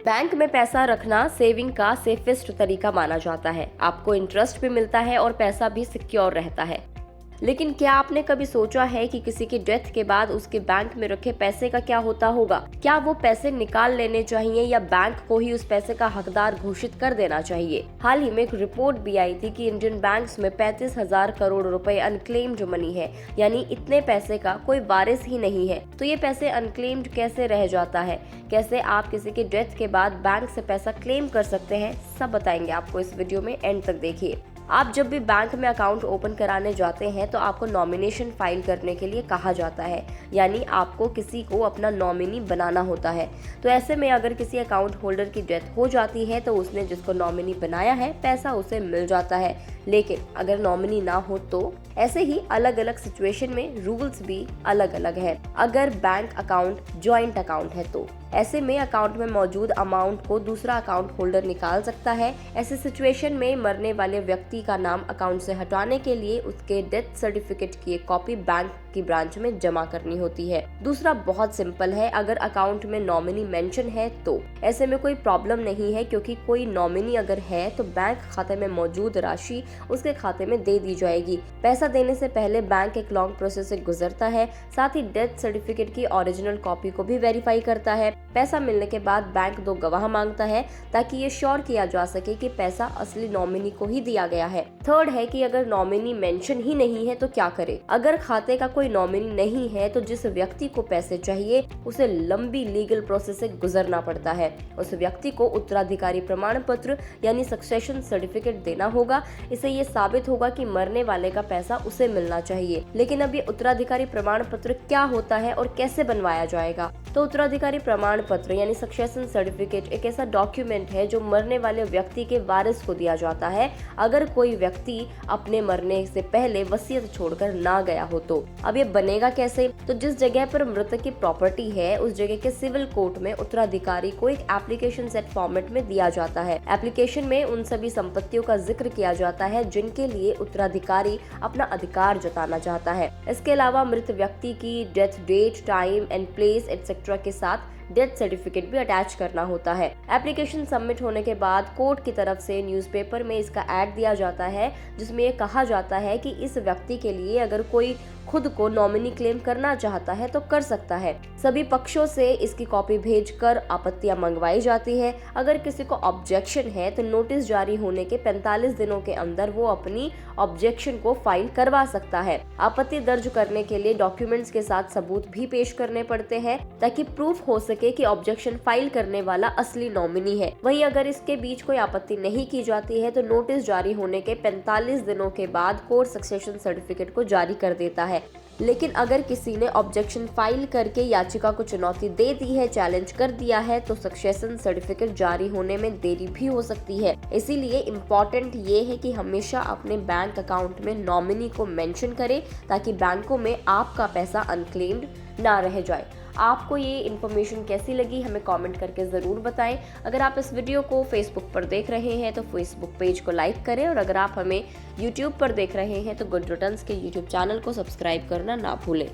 Bank में पैसा रखना सेविंग का सेफेस्ट तरीका माना जाता है। आपको इंटरेस्ट भी मिलता है और पैसा भी सिक्योर रहता है। लेकिन क्या आपने कभी सोचा है कि किसी की डेथ के बाद उसके बैंक में रखे पैसे का क्या होता होगा? क्या वो पैसे निकाल लेने चाहिए या बैंक को ही उस पैसे का हकदार घोषित कर देना चाहिए? हाल ही में एक रिपोर्ट भी आई थी कि इंडियन बैंक्स में 35,000 करोड़ रुपए अनक्लेम्ड मनी है, यानी इतने पैसे का कोई वारिस ही नहीं है। तो ये पैसे अनक्लेम्ड कैसे रह जाता है? कैसे आप किसी की डेथ के बाद बैंक से पैसा क्लेम कर सकते हैं, सब बताएंगे आपको इस वीडियो में, एंड तक देखिए। आप जब भी बैंक में अकाउंट ओपन कराने जाते हैं तो आपको नॉमिनेशन फाइल करने के लिए कहा जाता है, यानी आपको किसी को अपना नॉमिनी बनाना होता है। तो ऐसे में अगर किसी अकाउंट होल्डर की डेथ हो जाती है तो उसने जिसको नॉमिनी बनाया है पैसा उसे मिल जाता है। लेकिन अगर नॉमिनी ना हो तो ऐसे ही अलग अलग सिचुएशन में रूल्स भी अलग अलग है। अगर बैंक अकाउंट जॉइंट अकाउंट है तो ऐसे में अकाउंट में मौजूद अमाउंट को दूसरा अकाउंट होल्डर निकाल सकता है। ऐसे सिचुएशन में मरने वाले व्यक्ति का नाम अकाउंट से हटाने के लिए उसके डेथ सर्टिफिकेट की एक कॉपी बैंक की ब्रांच में जमा करनी होती है। दूसरा बहुत सिंपल है, अगर अकाउंट में नॉमिनी मेंशन है तो ऐसे में कोई प्रॉब्लम नहीं है, क्योंकि कोई नॉमिनी अगर है तो बैंक खाते में मौजूद राशि उसके खाते में दे दी जाएगी। पैसा देने से पहले बैंक एक लॉन्ग प्रोसेस से गुजरता है, साथ ही डेथ सर्टिफिकेट की ओरिजिनल कॉपी को भी वेरीफाई करता है। पैसा मिलने के बाद बैंक 2 गवाह मांगता है ताकि ये श्योर किया जा सके कि पैसा असली नॉमिनी को ही दिया गया है। थर्ड है कि अगर नॉमिनी मेंशन ही नहीं है तो क्या करे? अगर खाते का कोई नॉमिनी नहीं है तो जिस व्यक्ति को पैसे चाहिए उसे लंबी लीगल प्रोसेस से गुजरना पड़ता है। उस व्यक्ति को उत्तराधिकारी प्रमाण पत्र यानी सक्सेशन सर्टिफिकेट देना होगा। इससे ये साबित होगा कि मरने वाले का पैसा उसे मिलना चाहिए। लेकिन अब ये उत्तराधिकारी प्रमाण पत्र क्या होता है और कैसे बनवाया जाएगा? तो उत्तराधिकारी प्रमाण पत्र यानी सक्सेशन सर्टिफिकेट एक ऐसा डॉक्यूमेंट है जो मरने वाले व्यक्ति के वारिस को दिया जाता है अगर कोई व्यक्ति अपने मरने से पहले वसीयत छोड़कर ना गया हो तो। अब ये बनेगा कैसे? तो जिस जगह पर मृतक की प्रॉपर्टी है उस जगह के सिविल कोर्ट में उत्तराधिकारी को एक एप्लीकेशन सेट फॉर्मेट में दिया जाता है। एप्लीकेशन में उन सभी संपत्तियों का जिक्र किया जाता है जिनके लिए उत्तराधिकारी अपना अधिकार जताना चाहता है। इसके अलावा मृत व्यक्ति की death date, time and place etcetera के साथ डेथ सर्टिफिकेट भी अटैच करना होता है। एप्लीकेशन सबमिट होने के बाद कोर्ट की तरफ से न्यूज़पेपर में इसका ऐड दिया जाता है जिसमें ये कहा जाता है कि इस व्यक्ति के लिए अगर कोई खुद को नॉमिनी क्लेम करना चाहता है तो कर सकता है। सभी पक्षों से इसकी कॉपी भेजकर आपत्तियां मंगवाई जाती है। अगर किसी को ऑब्जेक्शन है तो नोटिस जारी होने के 45 दिनों के अंदर वो अपनी ऑब्जेक्शन को फाइल करवा सकता है। आपत्ति दर्ज करने के लिए डॉक्यूमेंट्स के साथ सबूत भी पेश करने पड़ते हैं ताकि प्रूफ हो सके कि ऑब्जेक्शन फाइल करने वाला असली नॉमिनी है। वहीं अगर इसके बीच कोई आपत्ति नहीं की जाती है तो नोटिस जारी होने के 45 दिनों के बाद कोर्ट सक्सेशन सर्टिफिकेट को जारी कर देता है। लेकिन अगर किसी ने ऑब्जेक्शन फाइल करके याचिका को चुनौती दे दी है, चैलेंज कर दिया है, तो सक्सेशन सर्टिफिकेट जारी होने में देरी भी हो सकती है। इसीलिए इम्पोर्टेंट ये है कि हमेशा अपने बैंक अकाउंट में नॉमिनी को मेंशन करें ताकि बैंकों में आपका पैसा अनक्लेम्ड ना रह जाए। आपको ये इन्फॉर्मेशन कैसी लगी हमें कमेंट करके ज़रूर बताएं। अगर आप इस वीडियो को फेसबुक पर देख रहे हैं तो फेसबुक पेज को लाइक करें, और अगर आप हमें यूट्यूब पर देख रहे हैं तो गुड रिटर्न्स के यूट्यूब चैनल को सब्सक्राइब करना ना भूलें।